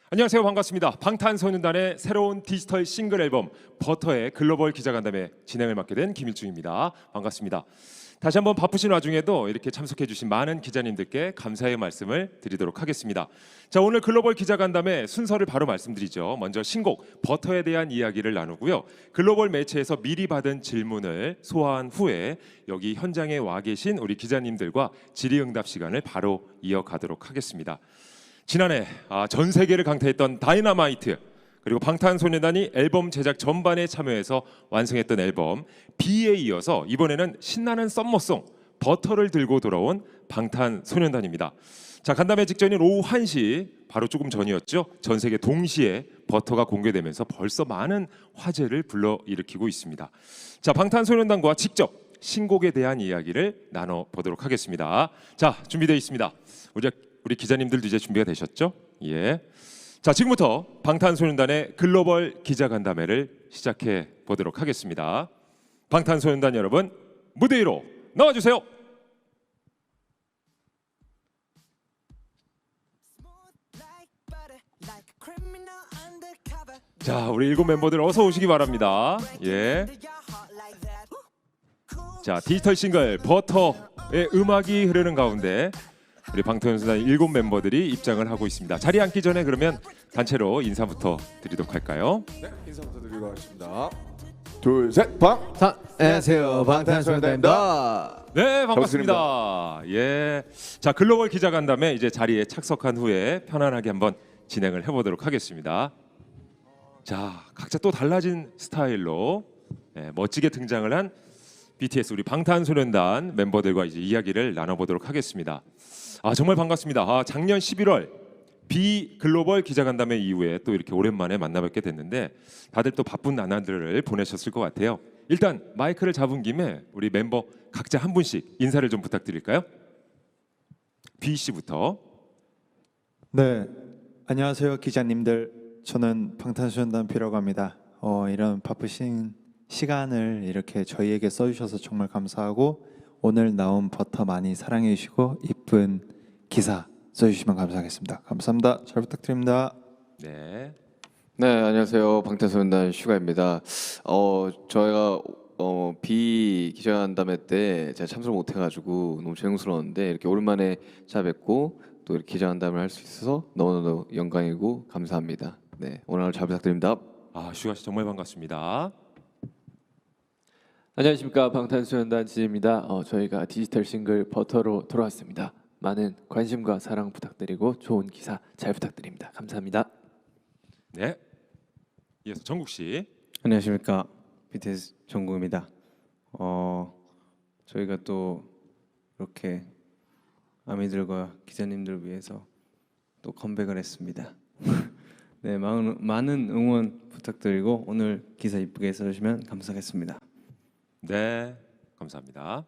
안녕하세요. 반갑습니다. 방탄소년단의 새로운 디지털 싱글 앨범 버터의 글로벌 기자간담회 진행을 맡게 된 김일중입니다. 반갑습니다. 다시 한번 바쁘신 와중에도 이렇게 참석해 주신 많은 기자님들께 감사의 말씀을 드리도록 하겠습니다. 자, 오늘 글로벌 기자간담회 순서를 바로 말씀드리죠. 먼저 신곡 버터에 대한 이야기를 나누고요. 글로벌 매체에서 미리 받은 질문을 소화한 후에 여기 현장에 와 계신 우리 기자님들과 질의응답 시간을 바로 이어가도록 하겠습니다. 지난해 전 세계를 강타했던 다이너마이트, 그리고 방탄소년단이 앨범 제작 전반에 참여해서 완성했던 앨범 B에 이어서 이번에는 신나는 썸머송 버터를 들고 돌아온 방탄소년단입니다. 자, 간담회 직전인 오후 1시, 바로 조금 전이었죠. 전 세계 동시에 버터가 공개되면서 벌써 많은 화제를 불러일으키고 있습니다. 자, 방탄소년단과 직접 신곡에 대한 이야기를 나눠보도록 하겠습니다. 자, 준비되어 있습니다. 우리 기자님들도 이제 준비가 되셨죠? 예. 자, 지금부터 방탄소년단의 글로벌 기자간담회를 시작해 보도록 하겠습니다. 방탄소년단 여러분, 무대 위로 나와주세요. 자, 우리 7 멤버들 어서 오시기 바랍니다. 예. 자, 디지털 싱글 버터의 음악이 흐르는 가운데 우리 방탄소년단 7 멤버들이 입장을 하고 있습니다. 자리 앉기 전에 그러면 단체로 인사부터 드리도록 할까요? 네, 인사부터 드리고 하겠습니다. 둘, 셋, 방탄. 안녕하세요, 방탄소년단입니다. 네, 반갑습니다. 예, 자, 글로벌 기자간담회 이제 자리에 착석한 후에 편안하게 한번 진행을 해보도록 하겠습니다. 자, 각자 또 달라진 스타일로 멋지게 등장을 한 BTS 우리 방탄소년단 멤버들과 이제 이야기를 나눠보도록 하겠습니다. 정말 반갑습니다. 작년 11월 비 글로벌 기자간담회 이후에 또 이렇게 오랜만에 만나뵙게 됐는데 다들 또 바쁜 나날들을 보내셨을 것 같아요. 일단 마이크를 잡은 김에 우리 멤버 각자 한 분씩 인사를 좀 부탁드릴까요? 비 씨부터. 네, 안녕하세요 기자님들. 저는 방탄소년단 비라고 합니다. 이런 바쁘신 시간을 이렇게 저희에게 써주셔서 정말 감사하고 오늘 나온 버터 많이 사랑해 주시고 이쁜 기사 써주시면 감사하겠습니다. 감사합니다. 잘 부탁드립니다. 네. 네, 안녕하세요. 방탄소년단 슈가입니다. 저희가 비 기자간담회 때 제가 참석을 못 해가지고 너무 죄송스러웠는데 이렇게 오랜만에 찾아뵙고 또 이렇게 기자간담회를 할 수 있어서 너무너무 영광이고 감사합니다. 네, 오늘 잘 부탁드립니다. 슈가 씨 정말 반갑습니다. 안녕하십니까, 방탄소년단 지입니다. 저희가 디지털 싱글 버터로 돌아왔습니다. 많은 관심과 사랑 부탁드리고 좋은 기사 잘 부탁드립니다. 감사합니다. 네. 이어서 정국 씨. 안녕하십니까, BTS 정국입니다. 저희가 또 이렇게 아미들과 기자님들 위해서 또 컴백을 했습니다. 네, 많은 응원 부탁드리고 오늘 기사 이쁘게 써주시면 감사하겠습니다. 네, 감사합니다.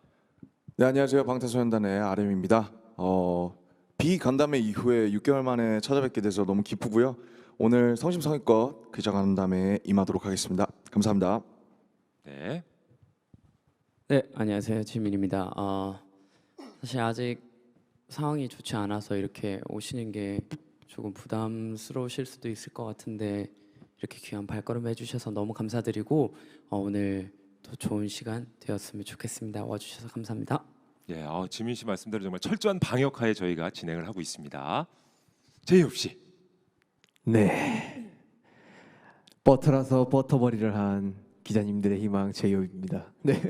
네, 안녕하세요. 방탄소년단의 RM입니다. 비 간담회 이후에 6개월 만에 찾아뵙게 돼서 너무 기쁘고요. 오늘 성심성의껏 기자간담회에 임하도록 하겠습니다. 감사합니다. 네. 네, 안녕하세요. 지민입니다. 사실 아직 상황이 좋지 않아서 이렇게 오시는 게 조금 부담스러우실 수도 있을 것 같은데 이렇게 귀한 발걸음 해주셔서 너무 감사드리고 오늘 더 좋은 시간 되었으면 좋겠습니다. 와주셔서 감사합니다. 예, 지민 씨 말씀대로 정말 철저한 방역하에 저희가 진행을 하고 있습니다. 제이홉 씨. 네, 버터라서 버터머리를 한 기자님들의 희망 제이홉입니다. 네,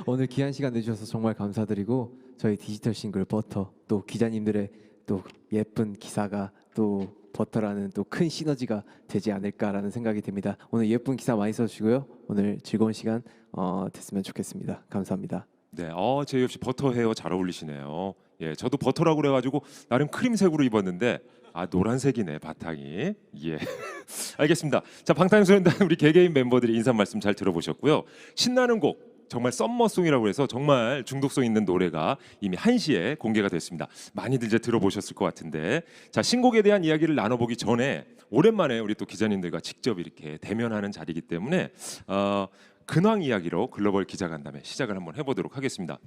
오늘 귀한 시간 내주셔서 정말 감사드리고 저희 디지털 싱글 버터 또 기자님들의 또 예쁜 기사가 또 버터라는 또 큰 시너지가 되지 않을까라는 생각이 듭니다. 오늘 예쁜 기사 많이 써주시고요. 오늘 즐거운 시간 됐으면 좋겠습니다. 감사합니다. 네, 제이홉 씨 버터 헤어 잘 어울리시네요. 예, 저도 버터라고 그래가지고 나름 크림색으로 입었는데 노란색이네 바탕이. 예, 알겠습니다. 자, 방탄소년단 우리 개개인 멤버들의 인사 말씀 잘 들어보셨고요. 신나는 곡 정말 썸머송이라고 해서 정말 중독성 있는 노래가 이미 1시에 공개가 됐습니다. 많이들 이제 들어보셨을 것 같은데, 자, 신곡에 대한 이야기를 나눠보기 전에 오랜만에 우리 또 기자님들과 직접 이렇게 대면하는 자리이기 때문에 근황 이야기로 글로벌 기자간담회 시작을 한번 해보도록 하겠습니다.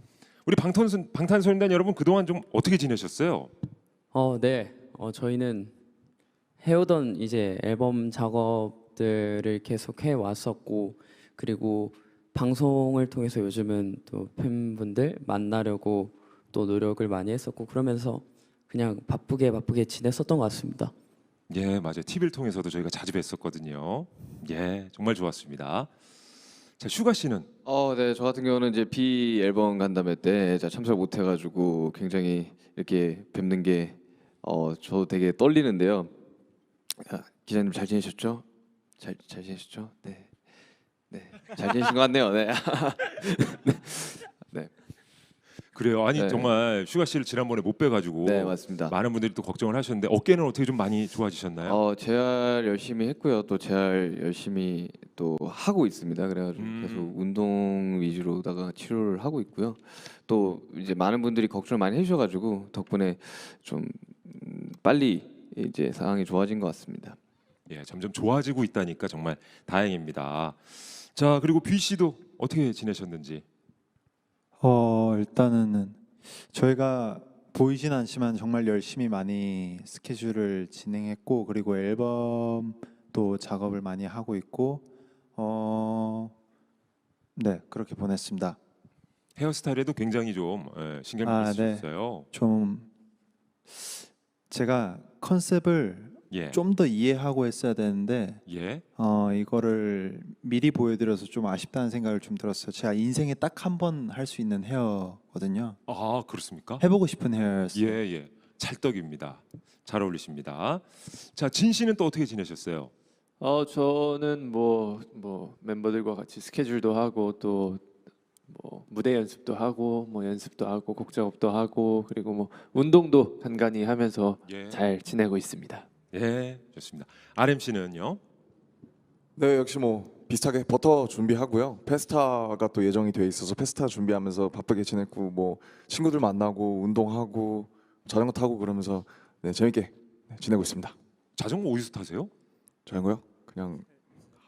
우리 방탄소년단 여러분 그동안 좀 어떻게 지내셨어요? 네, 저희는 해오던 이제 앨범 작업들을 계속 해 왔었고, 그리고 방송을 통해서 요즘은 또 팬분들 만나려고 또 노력을 많이 했었고, 그러면서 그냥 바쁘게 지냈었던 것 같습니다. 예, 맞아요. TV를 통해서도 저희가 자주 뵀었거든요. 예, 정말 좋았습니다. 자, 슈가 씨는 네, 저 같은 경우는 이제 비 앨범 간담회 때 제가 참석을 못 해가지고 굉장히 이렇게 뵙는 게 저도 되게 떨리는데요. 기자님 잘 지내셨죠? 잘 지내셨죠? 네, 네, 잘 지내신 것 같네요. 네. 그래요. 아니 네. 정말 슈가 씨를 지난번에 못 뵈가지고 네, 맞습니다. 많은 분들이 또 걱정을 하셨는데 어깨는 어떻게 좀 많이 좋아지셨나요? 재활 열심히 했고요. 또 재활 열심히 또 하고 있습니다. 그래가지고 계속 운동 위주로다가 치료를 하고 있고요. 또 이제 많은 분들이 걱정을 많이 해주셔가지고 덕분에 좀 빨리 이제 상황이 좋아진 것 같습니다. 예, 점점 좋아지고 있다니까 정말 다행입니다. 자, 그리고 뷔 씨도 어떻게 지내셨는지. 일단은 저희가 보이진 않지만 정말 열심히 많이 스케줄을 진행했고 그리고 앨범도 작업을 많이 하고 있고 네, 그렇게 보냈습니다. 헤어스타일에도 굉장히 좀 신경을 네. 쓰셨어요. 좀 제가 컨셉을 예, 좀 더 이해하고 했어야 되는데 예. 이거를 미리 보여드려서 좀 아쉽다는 생각을 좀 들었어요. 제가 인생에 딱 한 번 할 수 있는 헤어거든요. 아, 그렇습니까? 해보고 싶은 헤어였어요. 예, 예. 찰떡입니다. 잘 어울리십니다. 자, 진 씨는 또 어떻게 지내셨어요? 저는 뭐 멤버들과 같이 스케줄도 하고 또 뭐 무대 연습도 하고 뭐 연습도 하고 곡 작업도 하고 그리고 뭐 운동도 간간히 하면서 예, 잘 지내고 있습니다. 예, 좋습니다. RM 씨는요? 네, 역시 뭐 비슷하게 버터 준비하고요. 페스타가 또 예정이 돼 있어서 페스타 준비하면서 바쁘게 지냈고 뭐 친구들 만나고 운동하고 자전거 타고 그러면서 네, 재밌게 지내고 있습니다. 자전거 어디서 타세요? 자전거요? 그냥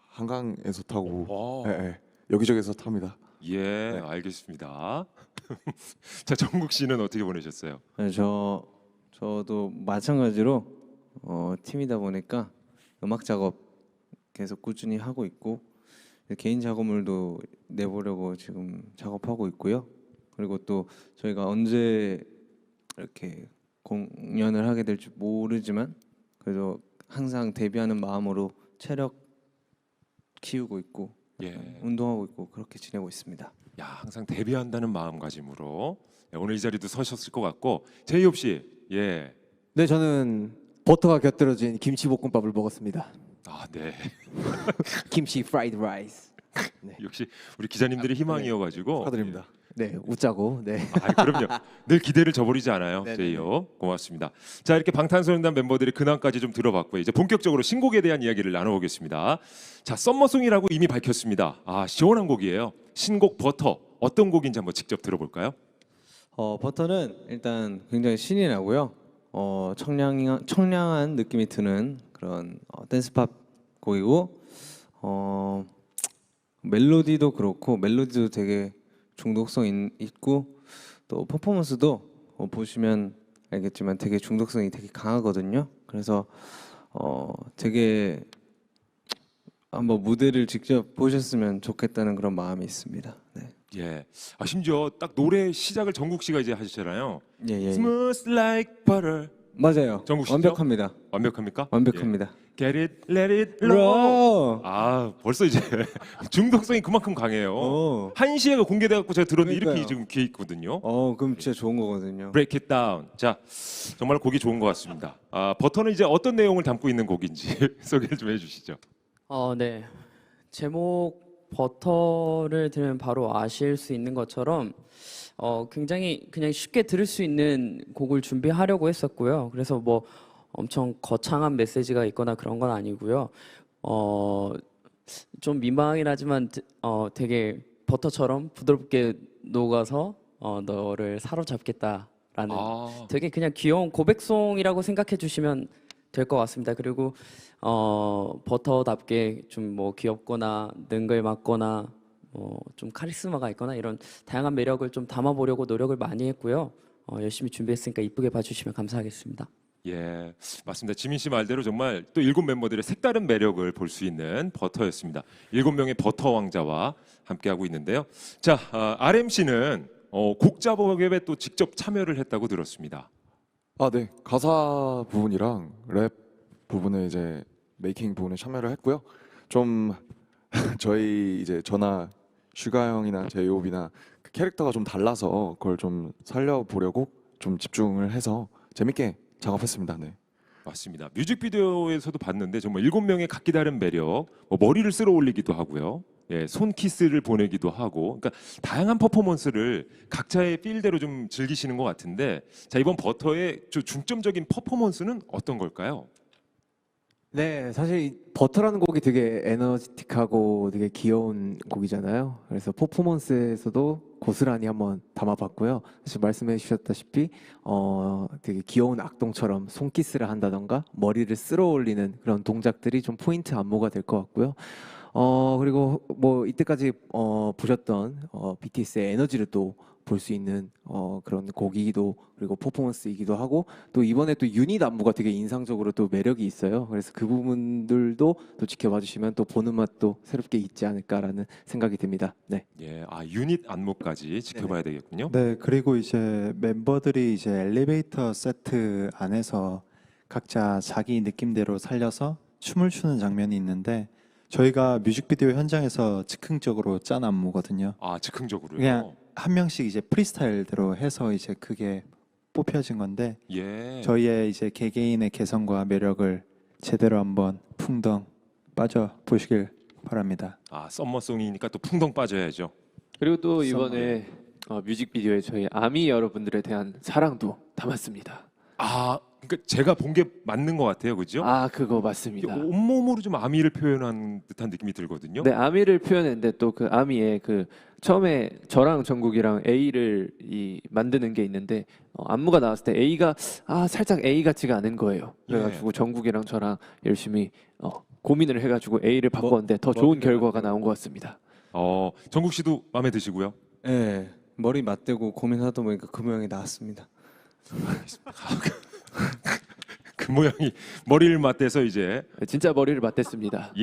한강에서 타고 와, 여기저기서 탑니다. 예, 네. 알겠습니다. 자, 정국 씨는 어떻게 보내셨어요? 네, 저도 마찬가지로 팀이다 보니까 음악 작업 계속 꾸준히 하고 있고 개인 작업물도 내보려고 지금 작업하고 있고요. 그리고 또 저희가 언제 이렇게 공연을 하게 될지 모르지만 그래도 항상 데뷔하는 마음으로 체력 키우고 있고 예, 운동하고 있고 그렇게 지내고 있습니다. 야, 항상 데뷔한다는 마음가짐으로 오늘 이 자리도 서셨을 것 같고 제이홉 씨, 예, 네, 저는 버터가 곁들여진 김치볶음밥을 먹었습니다. 아, 네, 김치 프라이드 라이스. 역시 우리 기자님들이 희망이어가지고 축하드립니다. 네, 웃자고. 네. 아, 그럼요. 늘 기대를 저버리지 않아요. 네네네. 제이홉 고맙습니다. 자, 이렇게 방탄소년단 멤버들의 근황까지 좀 들어봤고요. 이제 본격적으로 신곡에 대한 이야기를 나눠보겠습니다. 자, 썸머송이라고 이미 밝혔습니다. 아, 시원한 곡이에요. 신곡 버터 어떤 곡인지 한번 직접 들어볼까요? 버터는 일단 굉장히 신이 나고요. 청량한 느낌이 드는 그런 댄스팝 곡이고 멜로디도 그렇고 멜로디도 되게 중독성 있고 또 퍼포먼스도 보시면 알겠지만 되게 중독성이 되게 강하거든요. 그래서 되게 한번 무대를 직접 보셨으면 좋겠다는 그런 마음이 있습니다. 네. 예. 아, 심지어 딱 노래 시작을 정국 씨가 이제 하시잖아요. 예. Smooth like butter. 맞아요. 정국 씨죠? 완벽합니다. 완벽합니까? 완벽합니다. 예. Get it, let it roll. 아, 벌써 이제 중독성이 그만큼 강해요. 1시에 공개돼갖고 제가 들었는데 이렇게 그러니까요. 지금 귀에 있거든요. 그럼 진짜 좋은 거거든요. Break it down. 자, 정말 곡이 좋은 것 같습니다. 아, 버터는 이제 어떤 내용을 담고 있는 곡인지 소개를 좀 해주시죠. 네. 제목 버터를 들으면 바로 아실 수 있는 것처럼 굉장히 그냥 쉽게 들을 수 있는 곡을 준비하려고 했었고요. 그래서 뭐 엄청 거창한 메시지가 있거나 그런 건 아니고요. 좀 민망하긴 하지만 되게 버터처럼 부드럽게 녹아서 너를 사로잡겠다라는 아, 되게 그냥 귀여운 고백송이라고 생각해 주시면 될 것 같습니다. 그리고 버터답게 좀 뭐 귀엽거나 능글맞거나 좀 카리스마가 있거나 이런 다양한 매력을 좀 담아보려고 노력을 많이 했고요. 열심히 준비했으니까 이쁘게 봐주시면 감사하겠습니다. 예, 맞습니다. 지민 씨 말대로 정말 또 7멤버들의 색다른 매력을 볼 수 있는 버터였습니다. 7명의 버터 왕자와 함께하고 있는데요. 자, RMC는 곡 작업에 또 직접 참여를 했다고 들었습니다. 아, 네. 가사 부분이랑 랩 부분에 이제 메이킹 부분에 참여를 했고요. 좀 저희 이제 저나 슈가 형이나 제이홉이나 그 캐릭터가 좀 달라서 그걸 좀 살려보려고 좀 집중을 해서 재밌게 작업했습니다. 네. 맞습니다. 뮤직비디오에서도 봤는데 정말 7명의 각기 다른 매력, 머리를 쓸어 올리기도 하고요. 예, 손 키스를 보내기도 하고, 그러니까 다양한 퍼포먼스를 각자의 필대로 좀 즐기시는 것 같은데, 자 이번 버터의 중점적인 퍼포먼스는 어떤 걸까요? 네, 사실 이 버터라는 곡이 되게 에너지틱하고 되게 귀여운 곡이잖아요. 그래서 퍼포먼스에서도 고스란히 한번 담아봤고요. 사실 말씀해 주셨다시피 되게 귀여운 악동처럼 손키스를 한다던가 머리를 쓸어 올리는 그런 동작들이 좀 포인트 안무가 될 것 같고요. 그리고 뭐 이때까지 보셨던 BTS의 에너지를 또 볼 수 있는 그런 곡이기도 그리고 퍼포먼스이기도 하고 또 이번에 또 유닛 안무가 되게 인상적으로 또 매력이 있어요. 그래서 그 부분들도 또 지켜봐 주시면 또 보는 맛도 새롭게 있지 않을까라는 생각이 듭니다. 네. 예, 유닛 안무까지 지켜봐야 되겠군요. 네, 그리고 이제 멤버들이 이제 엘리베이터 세트 안에서 각자 자기 느낌대로 살려서 춤을 추는 장면이 있는데 저희가 뮤직비디오 현장에서 즉흥적으로 짠 안무거든요. 즉흥적으로요. 그냥 한 명씩 이제 프리스타일대로 해서 이제 그게 뽑혀진 건데 예. 저희의 이제 개개인의 개성과 매력을 제대로 한번 풍덩 빠져 보시길 바랍니다. 썸머송이니까 또 풍덩 빠져야죠. 그리고 또 이번에 뮤직비디오에 저희 아미 여러분들에 대한 사랑도 담았습니다. 그러니까 제가 본 게 맞는 것 같아요, 그죠? 그거 맞습니다. 온몸으로 좀 아미를 표현한 듯한 느낌이 들거든요. 네, 아미를 표현했는데 또 그 아미의 그 처음에 저랑 정국이랑 A를 만드는 게 있는데 안무가 나왔을 때 A가 살짝 A 같지가 않은 거예요. 그래가지고 정국이랑 저랑 열심히 고민을 해가지고 A를 바꿨는데 더 좋은 결과가 나온 것 같습니다. 정국 씨도 마음에 드시고요. 네, 머리 맞대고 고민하다 보니까 그 모양이 나왔습니다. 그 모양이 머리를 맞대서 이제 진짜 머리를 맞댔습니다.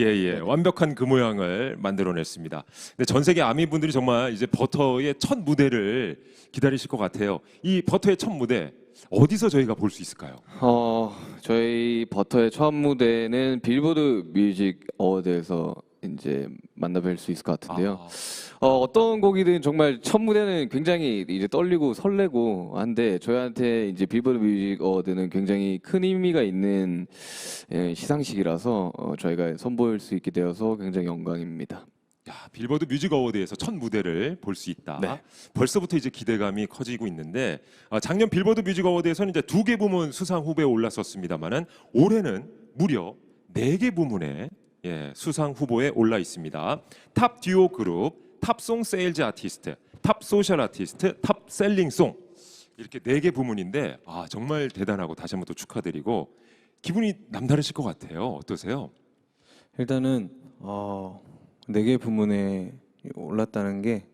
완벽한 그 모양을 만들어냈습니다. 근데 전 세계 아미 분들이 정말 이제 버터의 첫 무대를 기다리실 것 같아요. 이 버터의 첫 무대 어디서 저희가 볼 수 있을까요? 저희 버터의 첫 무대는 빌보드 뮤직 어워드에서 이제 만나뵐 수 있을 것 같은데요. 어떤 곡이든 정말 첫 무대는 굉장히 이제 떨리고 설레고 한데 저희한테 이제 빌보드 뮤직 어워드는 굉장히 큰 의미가 있는 시상식이라서 저희가 선보일 수 있게 되어서 굉장히 영광입니다. 빌보드 뮤직 어워드에서 첫 무대를 볼 수 있다. 네. 벌써부터 이제 기대감이 커지고 있는데 작년 빌보드 뮤직 어워드에서는 이제 2개 부문 수상 후보에 올랐었습니다만은 올해는 무려 4개 부문에 수상 후보에 올라 있습니다. 탑 듀오 그룹, 탑송 세일즈 아티스트, 탑 소셜 아티스트, 탑 셀링송 이렇게 4개 부문인데 정말 대단하고 다시 한번 또 축하드리고 기분이 남다르실 것 같아요. 어떠세요? 일단은 4개 부문에 올랐다는 게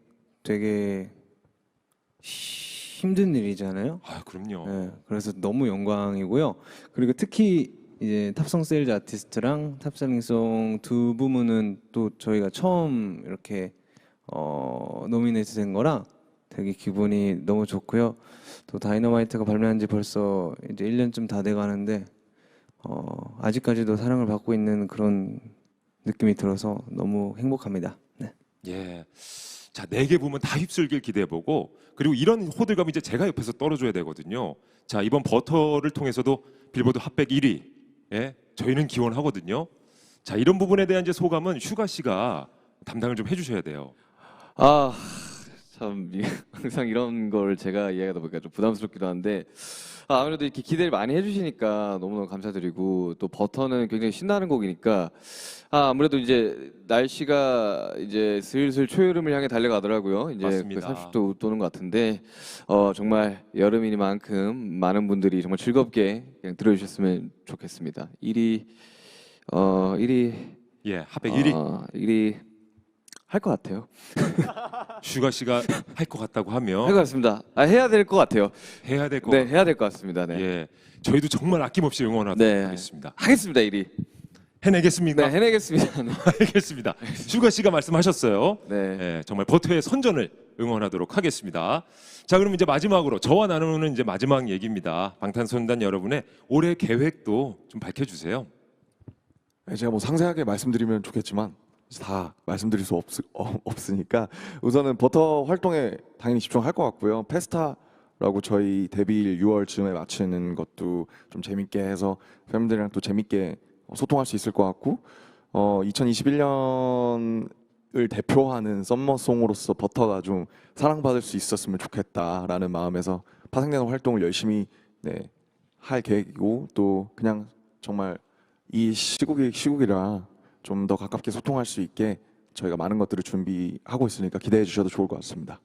되게 힘든 일이잖아요. 그럼요. 네, 그래서 너무 영광이고요. 그리고 특히 이제 탑송 세일즈 아티스트랑 탑셀링송 두 부문은 또 저희가 처음 이렇게 노미네이트 된 거라 되게 기분이 너무 좋고요. 또 다이너마이트가 발매한 지 벌써 이제 1년쯤 다 돼 가는데 아직까지도 사랑을 받고 있는 그런 느낌이 들어서 너무 행복합니다. 네. 자, 4개 부문 다 휩쓸길 기대해보고 그리고 이런 호들갑이 이제 제가 옆에서 떨어줘야 되거든요. 자, 이번 버터를 통해서도 빌보드 핫백 1위 저희는 기원하거든요. 자, 이런 부분에 대한 이제 소감은 슈가 씨가 담당을 좀 해주셔야 돼요. 참 항상 이런 걸 제가 이야기하다 보니까 좀 부담스럽기도 한데 아무래도 이렇게 기대를 많이 해주시니까 너무너무 감사드리고 또 버터는 굉장히 신나는 곡이니까 아무래도 이제 날씨가 이제 슬슬 초여름을 향해 달려가더라고요. 이제 맞습니다. 30도 웃도는 것 같은데 정말 여름이니만큼 많은 분들이 정말 즐겁게 그냥 들어주셨으면 좋겠습니다. 1위 핫백 1위. 1위 할 것 같아요. 슈가 씨가 할 것 같다고 하면 할 것 같습니다. 해야 될 것 같아요. 해야 될 것 네, 같아요. 해야 될 것 같습니다. 네. 예, 저희도 정말 아낌없이 응원하도록 네. 하겠습니다. 하겠습니다, 1위. 해내겠습니까? 네, 해내겠습니다. 네. 알겠습니다. 슈가 씨가 말씀하셨어요. 네. 예, 정말 버터의 선전을 응원하도록 하겠습니다. 자, 그럼 이제 마지막으로 저와 나누는 이제 마지막 얘기입니다. 방탄소년단 여러분의 올해 계획도 좀 밝혀주세요. 네, 제가 뭐 상세하게 말씀드리면 좋겠지만 다 말씀드릴 수 없으니까 우선은 버터 활동에 당연히 집중할 것 같고요. 페스타라고 저희 데뷔일 6월쯤에 마치는 것도 좀 재밌게 해서 팬분들이랑 또 재밌게 소통할 수 있을 것 같고 2021년을 대표하는 썸머송으로서 버터가 좀 사랑받을 수 있었으면 좋겠다라는 마음에서 파생되는 활동을 열심히 할 계획이고 또 그냥 정말 이 시국이라 좀 더 가깝게 소통할 수 있게 저희가 많은 것들을 준비하고 있으니까 기대해 주셔도 좋을 것 같습니다.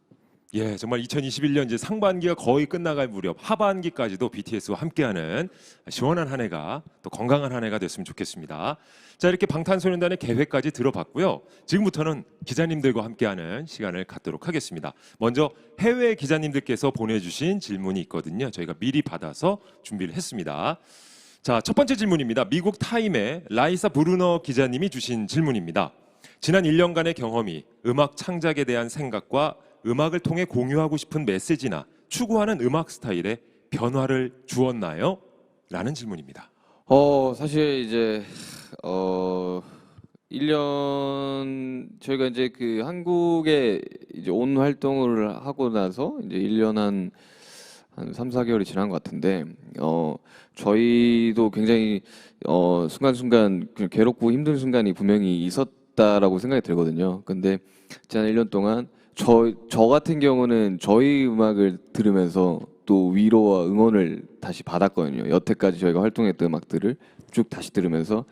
예, 정말 2021년 이제 상반기가 거의 끝나갈 무렵 하반기까지도 BTS와 함께하는 시원한 한 해가 또 건강한 한 해가 됐으면 좋겠습니다. 자, 이렇게 방탄소년단의 계획까지 들어봤고요. 지금부터는 기자님들과 함께하는 시간을 갖도록 하겠습니다. 먼저 해외 기자님들께서 보내주신 질문이 있거든요. 저희가 미리 받아서 준비를 했습니다. 자, 첫 번째 질문입니다. 미국 타임의 라이사 브루너 기자님이 주신 질문입니다. 지난 1년간의 경험이 음악 창작에 대한 생각과 음악을 통해 공유하고 싶은 메시지나 추구하는 음악 스타일에 변화를 주었나요? 라는 질문입니다. 사실 이제 1년 저희가 이제 그 한국에 이제 온 활동을 하고 나서 이제 1년 한 3, 4개월이 지난 것 같은데 저희도 굉장히 순간순간 괴롭고 힘든 순간이 분명히 있었다라고 생각이 들거든요. 근데 지난 1년 동안 저 같은 경우는 저희 음악을 들으면서 또 위로와 응원을 다시 받았거든요. 여태까지 저희가 활동했던 음악들을 쭉 다시 들으면서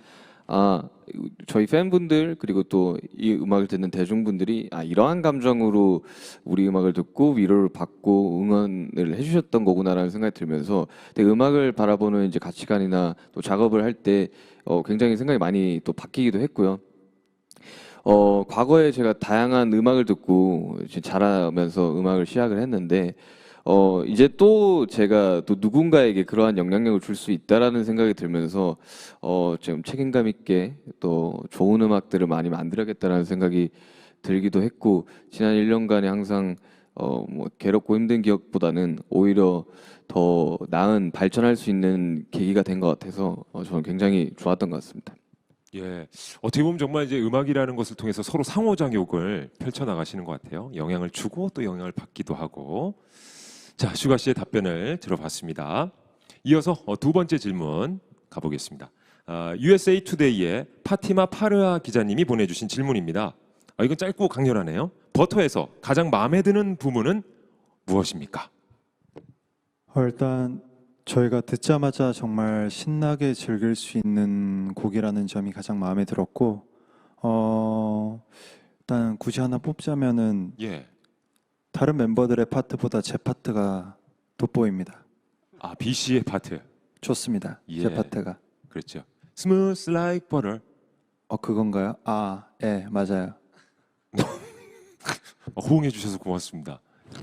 저희 팬분들 그리고 또 이 음악을 듣는 대중분들이 이러한 감정으로 우리 음악을 듣고 위로를 받고 응원을 해주셨던 거구나라는 생각이 들면서 음악을 바라보는 이제 가치관이나 또 작업을 할 때 굉장히 생각이 많이 또 바뀌기도 했고요. 과거에 제가 다양한 음악을 듣고 이제 자라면서 음악을 시작을 했는데 이제 또 제가 또 누군가에게 그러한 영향력을 줄 수 있다라는 생각이 들면서 좀 책임감 있게 또 좋은 음악들을 많이 만들어야겠다라는 생각이 들기도 했고 지난 1년간에 항상 뭐 괴롭고 힘든 기억보다는 오히려 더 나은 발전할 수 있는 계기가 된 것 같아서 저는 굉장히 좋았던 것 같습니다. 예, 어떻게 보면 정말 이제 음악이라는 것을 통해서 서로 상호작용을 펼쳐 나가시는 것 같아요. 영향을 주고 또 영향을 받기도 하고. 자, 슈가 씨의 답변을 들어봤습니다. 이어서 두 번째 질문 가보겠습니다. USA 투데이의 파티마 파르아 기자님이 보내주신 질문입니다. 이건 짧고 강렬하네요. 버터에서 가장 마음에 드는 부문은 무엇입니까? 일단 저희가 듣자마자 정말 신나게 즐길 수 있는 곡이라는 점이 가장 마음에 들었고 일단 굳이 하나 뽑자면은 예, 다른 멤버들의 파트보다 제 파트가 돋보입니다. B 씨의 파트. 좋습니다. 예. 제 파트가. 그렇죠. Smooth like butter. 그건가요? 예, 맞아요. 호응해 주셔서 고맙습니다.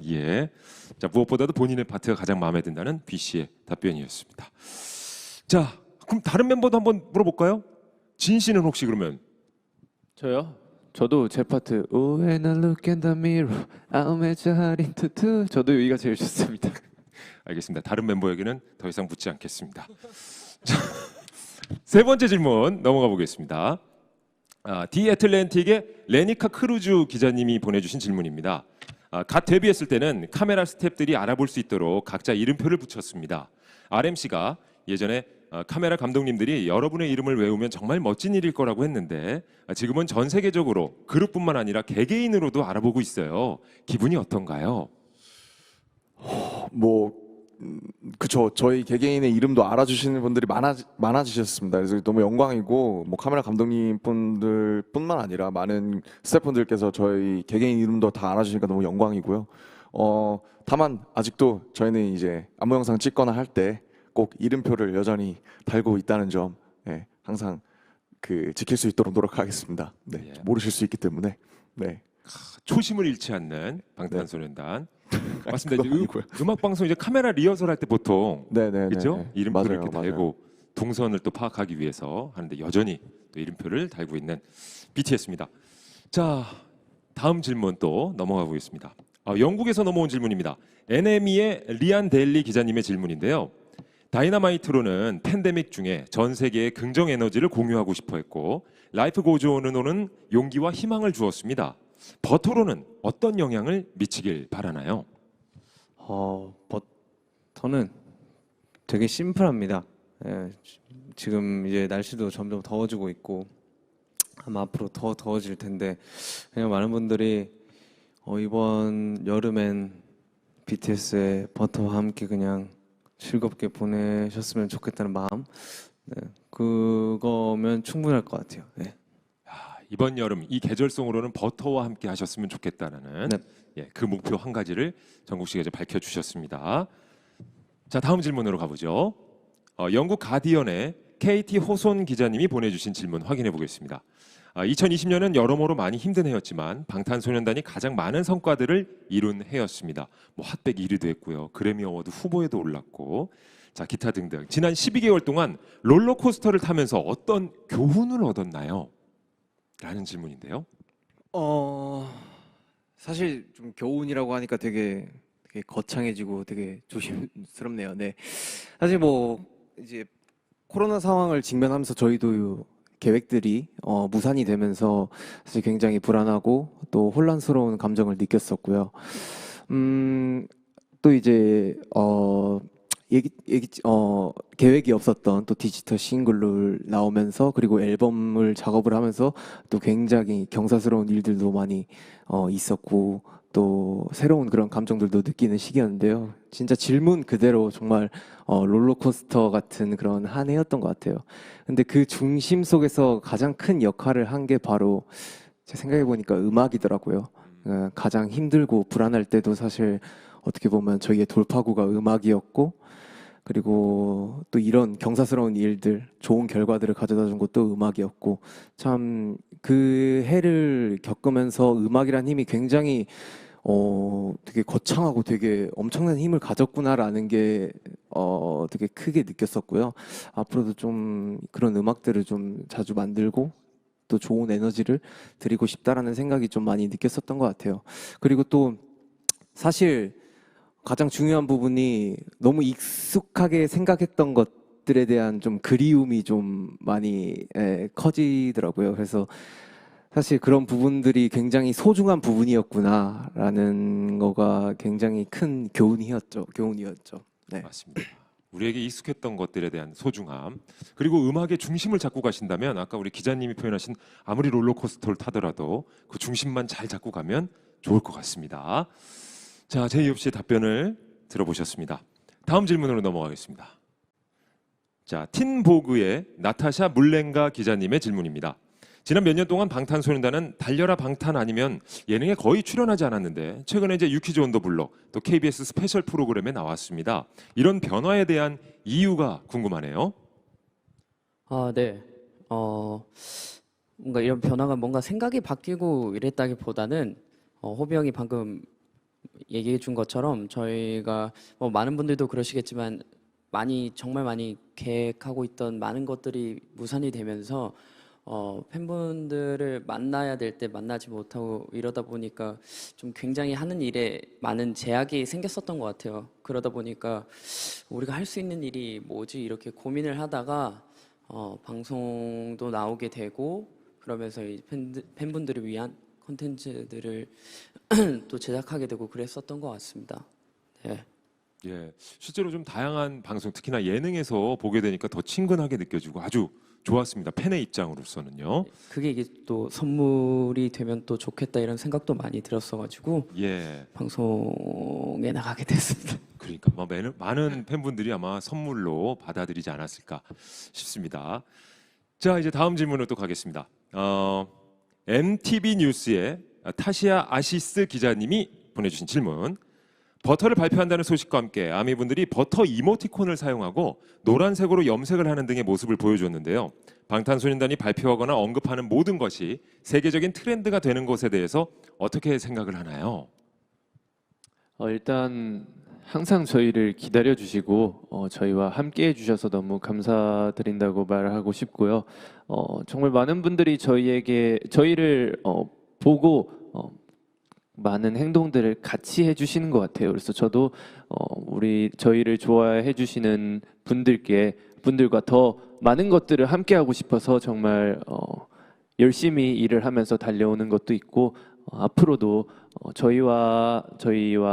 예. 자, 무엇보다도 본인의 파트가 가장 마음에 든다는 B 씨의 답변이었습니다. 자, 그럼 다른 멤버도 한번 물어볼까요? 진 씨는 혹시 그러면 저요? 저도 제 파트 When I look in the mirror I'll match a heart into two 저도 여기가 제일 좋습니다. 알겠습니다. 다른 멤버에게는 더 이상 묻지 않겠습니다. 자, 세 번째 질문 넘어가 보겠습니다. 디 애틀랜틱의 레니카 크루즈 기자님이 보내주신 질문입니다. 갓 데뷔했을 때는 카메라 스태프들이 알아볼 수 있도록 각자 이름표를 붙였습니다. RMC가 예전에 카메라 감독님들이 여러분의 이름을 외우면 정말 멋진 일일 거라고 했는데 지금은 전 세계적으로 그룹뿐만 아니라 개개인으로도 알아보고 있어요. 기분이 어떤가요? 그쵸. 저희 개개인의 이름도 알아주시는 분들이 많아지셨습니다. 그래서 너무 영광이고 카메라 감독님 분들뿐만 아니라 많은 스태프분들께서 저희 개개인 이름도 다 알아주시니까 너무 영광이고요. 다만 아직도 저희는 이제 안무 영상 찍거나 할 때 꼭 이름표를 여전히 달고 있다는 점 항상 지킬 수 있도록 노력하겠습니다. 네, 예. 모르실 수 있기 때문에. 네. 초심을 잃지 않는 방탄소년단. 맞습니다. 그건 아니고요. 음악 방송 이제 카메라 리허설 할 때 보통 네네. 그렇죠? 이름표를 맞아요, 이렇게 맞아요. 달고 동선을 또 파악하기 위해서 하는데 여전히 또 이름표를 달고 있는 BTS입니다. 자, 다음 질문 또 넘어가 보겠습니다. 영국에서 넘어온 질문입니다. NME의 리안 데일리 기자님의 질문인데요. 다이너마이트로는 팬데믹 중에 전 세계에 긍정 에너지를 공유하고 싶어 했고 라이프 고즈온으로는 용기와 희망을 주었습니다. 버터로는 어떤 영향을 미치길 바라나요? 버터는 되게 심플합니다. 예, 지금 이제 날씨도 점점 더워지고 있고 아마 앞으로 더 더워질 텐데 그냥 많은 분들이 이번 여름엔 BTS의 버터와 함께 그냥 즐겁게 보내셨으면 좋겠다는 마음, 네, 그거면 충분할 것 같아요. 네. 이번 여름 이 계절송으로는 버터와 함께 하셨으면 좋겠다라는 네. 예, 그 목표 한 가지를 정국 씨가 이제 밝혀주셨습니다. 자, 다음 질문으로 가보죠. 영국 가디언의 KT 호손 기자님이 보내주신 질문 확인해 보겠습니다. 2020년은 여러모로 많이 힘든 해였지만 방탄소년단이 가장 많은 성과들을 이룬 해였습니다. 뭐 핫백 1위도 했고요, 그래미 어워드 후보에도 올랐고, 자 기타 등등. 지난 12개월 동안 롤러코스터를 타면서 어떤 교훈을 얻었나요? 라는 질문인데요. 사실 좀 교훈이라고 하니까 되게 거창해지고 되게 조심스럽네요. 네. 사실 뭐 이제 코로나 상황을 직면하면서 저희도 계획들이 무산이 되면서 사실 굉장히 불안하고 또 혼란스러운 감정을 느꼈었고요. 또 이제 계획이 없었던 또 디지털 싱글을 나오면서 그리고 앨범을 작업을 하면서 또 굉장히 경사스러운 일들도 많이 있었고 또 새로운 그런 감정들도 느끼는 시기였는데요. 진짜 질문 그대로 정말 롤러코스터 같은 그런 한 해였던 것 같아요. 근데 그 중심 속에서 가장 큰 역할을 한 게 바로 제 생각해 보니까 음악이더라고요. 가장 힘들고 불안할 때도 사실 어떻게 보면 저희의 돌파구가 음악이었고 그리고 또 이런 경사스러운 일들, 좋은 결과들을 가져다 준 것도 음악이었고 참 그 해를 겪으면서 음악이란 힘이 굉장히 되게 거창하고 되게 엄청난 힘을 가졌구나라는 게 되게 크게 느꼈었고요. 앞으로도 좀 그런 음악들을 좀 자주 만들고 또 좋은 에너지를 드리고 싶다라는 생각이 좀 많이 느꼈었던 것 같아요. 그리고 또 사실 가장 중요한 부분이 너무 익숙하게 생각했던 것들에 대한 좀 그리움이 좀 많이 커지더라고요. 그래서 사실 그런 부분들이 굉장히 소중한 부분이었구나라는 거가 굉장히 큰 교훈이었죠. 네. 맞습니다. 우리에게 익숙했던 것들에 대한 소중함, 그리고 음악의 중심을 잡고 가신다면 아까 우리 기자님이 표현하신 아무리 롤러코스터를 타더라도 그 중심만 잘 잡고 가면 좋을 것 같습니다. 자, 제이홉 씨의 답변을 들어보셨습니다. 다음 질문으로 넘어가겠습니다. 자, 틴보그의 나타샤 물렌가 기자님의 질문입니다. 지난 몇 년 동안 방탄소년단은 달려라 방탄 아니면 예능에 거의 출연하지 않았는데 최근에 이제 유퀴즈 온 더 블록 또 KBS 스페셜 프로그램에 나왔습니다. 이런 변화에 대한 이유가 궁금하네요. 네. 뭔가 이런 변화가 뭔가 생각이 바뀌고 이랬다기보다는 호비 형이 방금 얘기해 준 것처럼 저희가 뭐 많은 분들도 그러시겠지만 정말 많이 계획하고 있던 많은 것들이 무산이 되면서 팬분들을 만나야 될 때 만나지 못하고 이러다 보니까 좀 굉장히 하는 일에 많은 제약이 생겼었던 것 같아요. 그러다 보니까 우리가 할 수 있는 일이 뭐지 이렇게 고민을 하다가 방송도 나오게 되고 그러면서 이 팬분들을 위한 콘텐츠들을 또 제작하게 되고 그랬었던 것 같습니다. 네. 예, 실제로 좀 다양한 방송, 특히나 예능에서 보게 되니까 더 친근하게 느껴지고 아주 좋았습니다. 팬의 입장으로서는요. 그게 이게 또 선물이 되면 또 좋겠다 이런 생각도 많이 들었어가지고 예, 방송에 나가게 됐습니다. 그러니까 많은 팬분들이 아마 선물로 받아들이지 않았을까 싶습니다. 자, 이제 다음 질문으로 또 가겠습니다. MTV 뉴스의 타시아 아시스 기자님이 보내주신 질문. 버터를 발표한다는 소식과 함께 아미분들이 버터 이모티콘을 사용하고 노란색으로 염색을 하는 등의 모습을 보여줬는데요. 방탄소년단이 발표하거나 언급하는 모든 것이 세계적인 트렌드가 되는 것에 대해서 어떻게 생각을 하나요? 일단 항상 저희를 기다려 주시고 저희와 함께 해주셔서 너무 감사드린다고 말하고 싶고요. 정말 많은 분들이 저희를 보고 많은 행동들을 같이 해주시는 것 같아요. 그래서 저도 저희를 좋아해 주시는 분들과 더 많은 것들을 함께 하고 싶어서 정말 열심히 일을 하면서 달려오는 것도 있고 앞으로도 저희와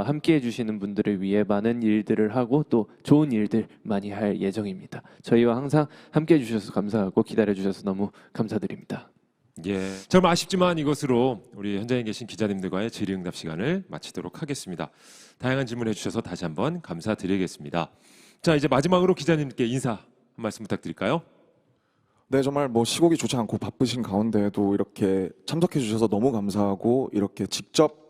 함께 해주시는 분들을 위해 많은 일들을 하고 또 좋은 일들 많이 할 예정입니다. 저희와 항상 함께 해주셔서 감사하고 기다려 주셔서 너무 감사드립니다. 예, 정말 아쉽지만 이것으로 우리 현장에 계신 기자님들과의 질의응답 시간을 마치도록 하겠습니다. 다양한 질문해 주셔서 다시 한번 감사드리겠습니다. 자, 이제 마지막으로 기자님께 인사 한 말씀 부탁드릴까요? 네, 정말 뭐 시국이 좋지 않고 바쁘신 가운데에도 이렇게 참석해 주셔서 너무 감사하고 이렇게 직접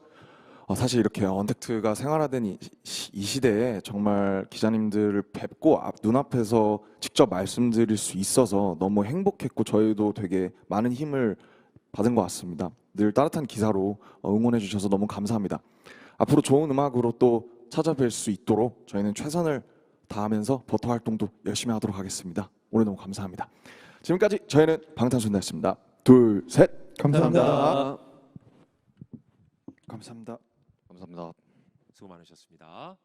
사실 이렇게 언택트가 생활화된 이 시대에 정말 기자님들을 뵙고 눈앞에서 직접 말씀드릴 수 있어서 너무 행복했고 저희도 되게 많은 힘을 받은 것 같습니다. 늘 따뜻한 기사로 응원해 주셔서 너무 감사합니다. 앞으로 좋은 음악으로 또 찾아뵐 수 있도록 저희는 최선을 다하면서 버터 활동도 열심히 하도록 하겠습니다. 오늘 너무 감사합니다. 지금까지 저희는 방탄소년단이었습니다. 둘, 셋. 감사합니다. 감사합니다. 감사합니다. 수고 많으셨습니다.